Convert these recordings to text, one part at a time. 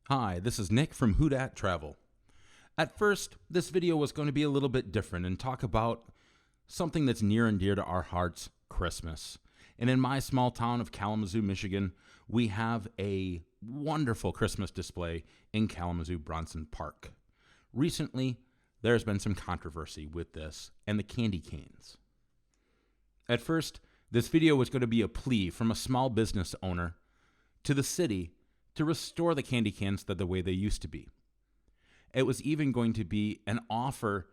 Hi, this is Nick from Who Dat Travel. At first, this video was going to be a little bit different and talk about something that's near and dear to our hearts, Christmas. And in my small town of Kalamazoo, Michigan, we have a wonderful Christmas display in Kalamazoo Bronson Park. Recently, there's been some controversy with this and the candy canes. At first, this video was going to be a plea from a small business owner to the city to restore the candy cans the way they used to be. It was even going to be an offer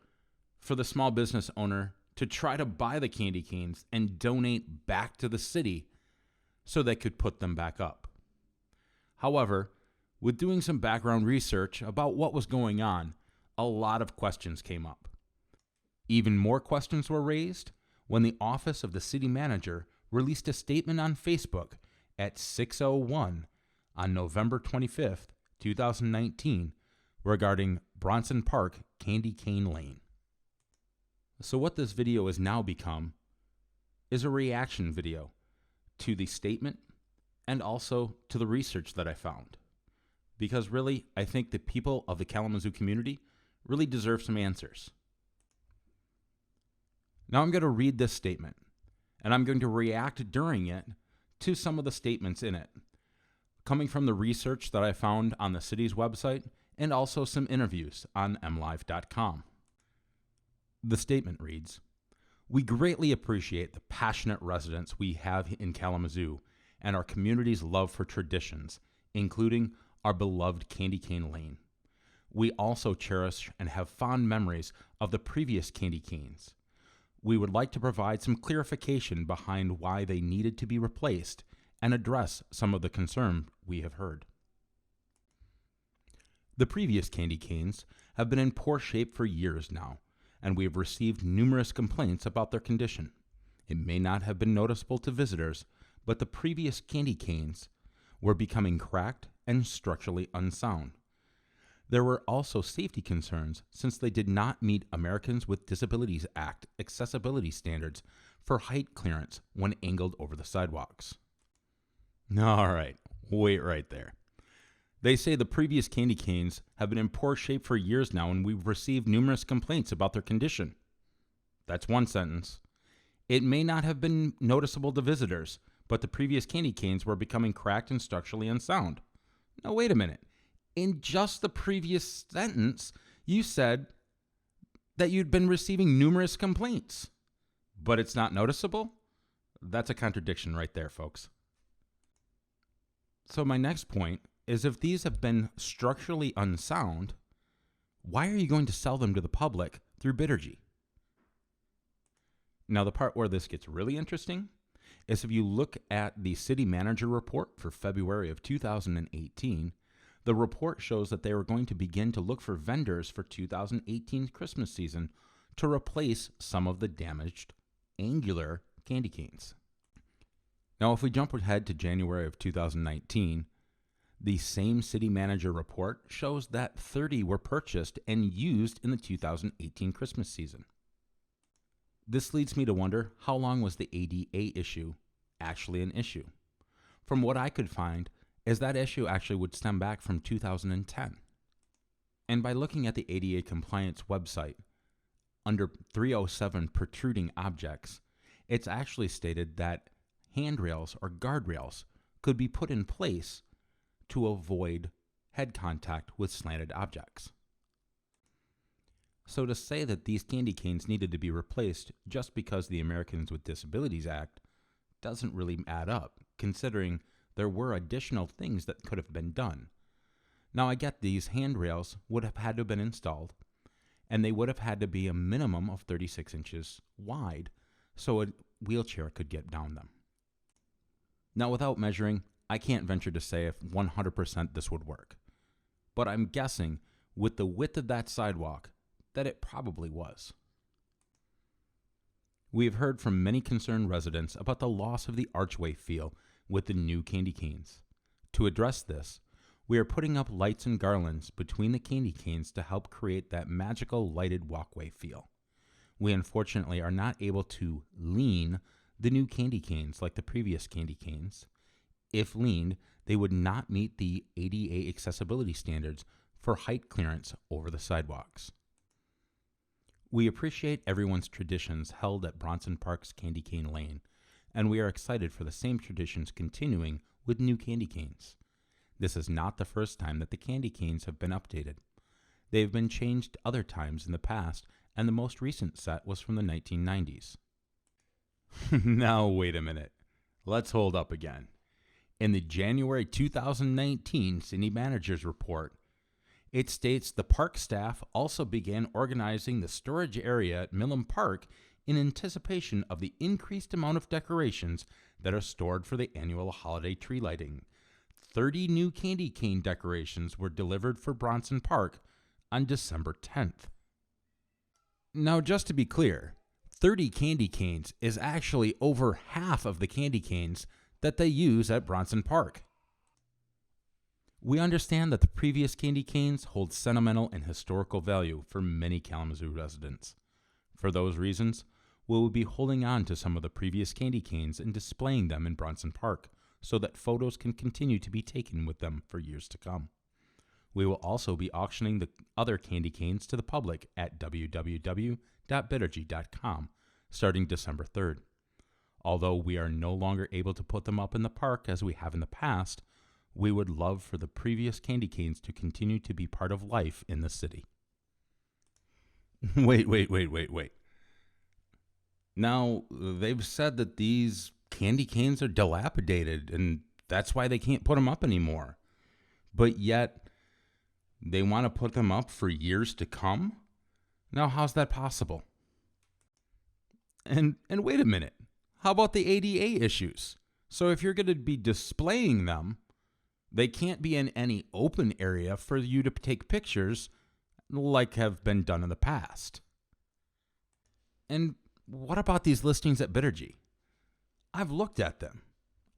for the small business owner to try to buy the candy canes and donate back to the city so they could put them back up. However, with doing some background research about what was going on, a lot of questions came up. Even more questions were raised when the office of the city manager released a statement on Facebook at 6:01 on November 25th, 2019, regarding Bronson Park Candy Cane Lane. So what this video has now become is a reaction video to the statement and also to the research that I found. Because really, I think the people of the Kalamazoo community really deserve some answers. Now I'm going to read this statement, and I'm going to react during it to some of the statements in it, coming from the research that I found on the city's website and also some interviews on mlive.com. The statement reads, "We greatly appreciate the passionate residents we have in Kalamazoo and our community's love for traditions, including our beloved Candy Cane Lane. We also cherish and have fond memories of the previous candy canes. We would like to provide some clarification behind why they needed to be replaced and address some of the concern we have heard. The previous candy canes have been in poor shape for years now, and we have received numerous complaints about their condition. It may not have been noticeable to visitors, but the previous candy canes were becoming cracked and structurally unsound. There were also safety concerns since they did not meet Americans with Disabilities Act accessibility standards for height clearance when angled over the sidewalks." All right, wait right there. They say the previous candy canes have been in poor shape for years now, and we've received numerous complaints about their condition. That's one sentence. It may not have been noticeable to visitors, but the previous candy canes were becoming cracked and structurally unsound. Now, wait a minute. In just the previous sentence, you said that you'd been receiving numerous complaints, but it's not noticeable? That's a contradiction right there, folks. So my next point is, if these have been structurally unsound, why are you going to sell them to the public through Bittergy? Now, the part where this gets really interesting is if you look at the city manager report for February of 2018, the report shows that they were going to begin to look for vendors for 2018 Christmas season to replace some of the damaged angular candy canes. Now, if we jump ahead to January of 2019, the same city manager report shows that 30 were purchased and used in the 2018 Christmas season. This leads me to wonder, how long was the ADA issue actually an issue? From what I could find, is that issue actually would stem back from 2010. And by looking at the ADA compliance website, under 307 protruding objects, it's actually stated that handrails or guardrails could be put in place to avoid head contact with slanted objects. So to say that these candy canes needed to be replaced just because the Americans with Disabilities Act doesn't really add up, considering there were additional things that could have been done. Now, I get these handrails would have had to have been installed, and they would have had to be a minimum of 36 inches wide so a wheelchair could get down them. Now, without measuring, I can't venture to say if 100% this would work, but I'm guessing with the width of that sidewalk that it probably was. We have heard from many concerned residents about the loss of the archway feel with the new candy canes. To address this, we are putting up lights and garlands between the candy canes to help create that magical lighted walkway feel. We unfortunately are not able to lean the new candy canes like the previous candy canes, If leaned, they would not meet the ADA accessibility standards for height clearance over the sidewalks. We appreciate everyone's traditions held at Bronson Park's Candy Cane Lane, and we are excited for the same traditions continuing with new candy canes. This is not the first time that the candy canes have been updated. They have been changed other times in the past, and the most recent set was from the 1990s. Now, wait a minute. Let's hold up again. In the January 2019 City Manager's Report, it states the park staff also began organizing the storage area at Milam Park in anticipation of the increased amount of decorations that are stored for the annual holiday tree lighting. 30 new candy cane decorations were delivered for Bronson Park on December 10th. Now, just to be clear, 30 candy canes is actually over half of the candy canes that they use at Bronson Park. We understand that the previous candy canes hold sentimental and historical value for many Kalamazoo residents. For those reasons, we will be holding on to some of the previous candy canes and displaying them in Bronson Park so that photos can continue to be taken with them for years to come. We will also be auctioning the other candy canes to the public at www.bittergy.com starting December 3rd. Although we are no longer able to put them up in the park as we have in the past, we would love for the previous candy canes to continue to be part of life in the city. Wait. Now, they've said that these candy canes are dilapidated and that's why they can't put them up anymore. But yet, they want to put them up for years to come? Now, how's that possible? And wait a minute. How about the ADA issues? So if you're going to be displaying them, they can't be in any open area for you to take pictures like have been done in the past. And what about these listings at Bittergy? I've looked at them.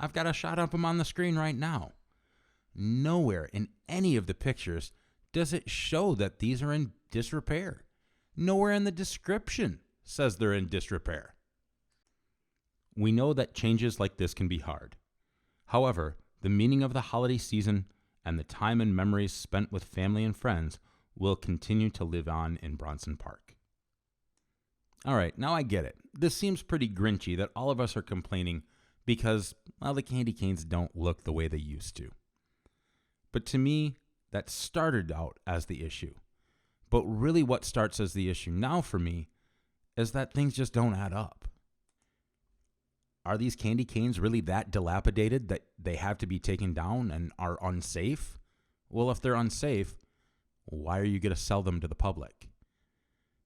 I've got a shot of them on the screen right now. Nowhere in any of the pictures does it show that these are in disrepair. Nowhere in the description says they're in disrepair. We know that changes like this can be hard. However, the meaning of the holiday season and the time and memories spent with family and friends will continue to live on in Bronson Park. All right, now I get it. This seems pretty grinchy that all of us are complaining because, well, the candy canes don't look the way they used to. But to me, that started out as the issue. But really what starts as the issue now for me is that things just don't add up. Are these candy canes really that dilapidated that they have to be taken down and are unsafe? Well, if they're unsafe, why are you going to sell them to the public?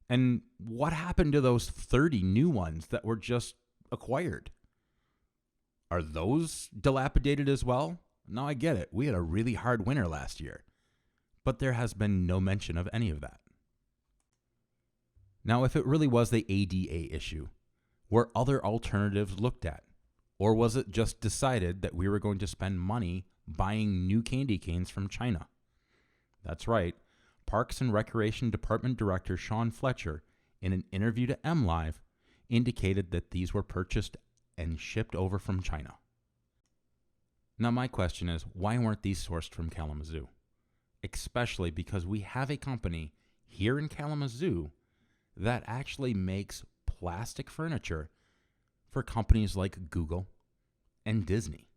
And what happened to those 30 new ones that were just acquired? Are those dilapidated as well? Now I get it. We had a really hard winter last year. But there has been no mention of any of that. Now, if it really was the ADA issue, were other alternatives looked at? Or was it just decided that we were going to spend money buying new candy canes from China? That's right. Parks and Recreation Department Director Sean Fletcher, in an interview to MLive, indicated that these were purchased and shipped over from China. Now my question is, why weren't these sourced from Kalamazoo? Especially because we have a company here in Kalamazoo that actually makes plastic furniture for companies like Google and Disney.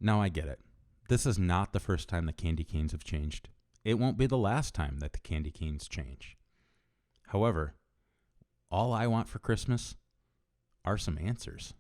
Now I get it. This is not the first time the candy canes have changed. It won't be the last time that the candy canes change. However, all I want for Christmas are some answers.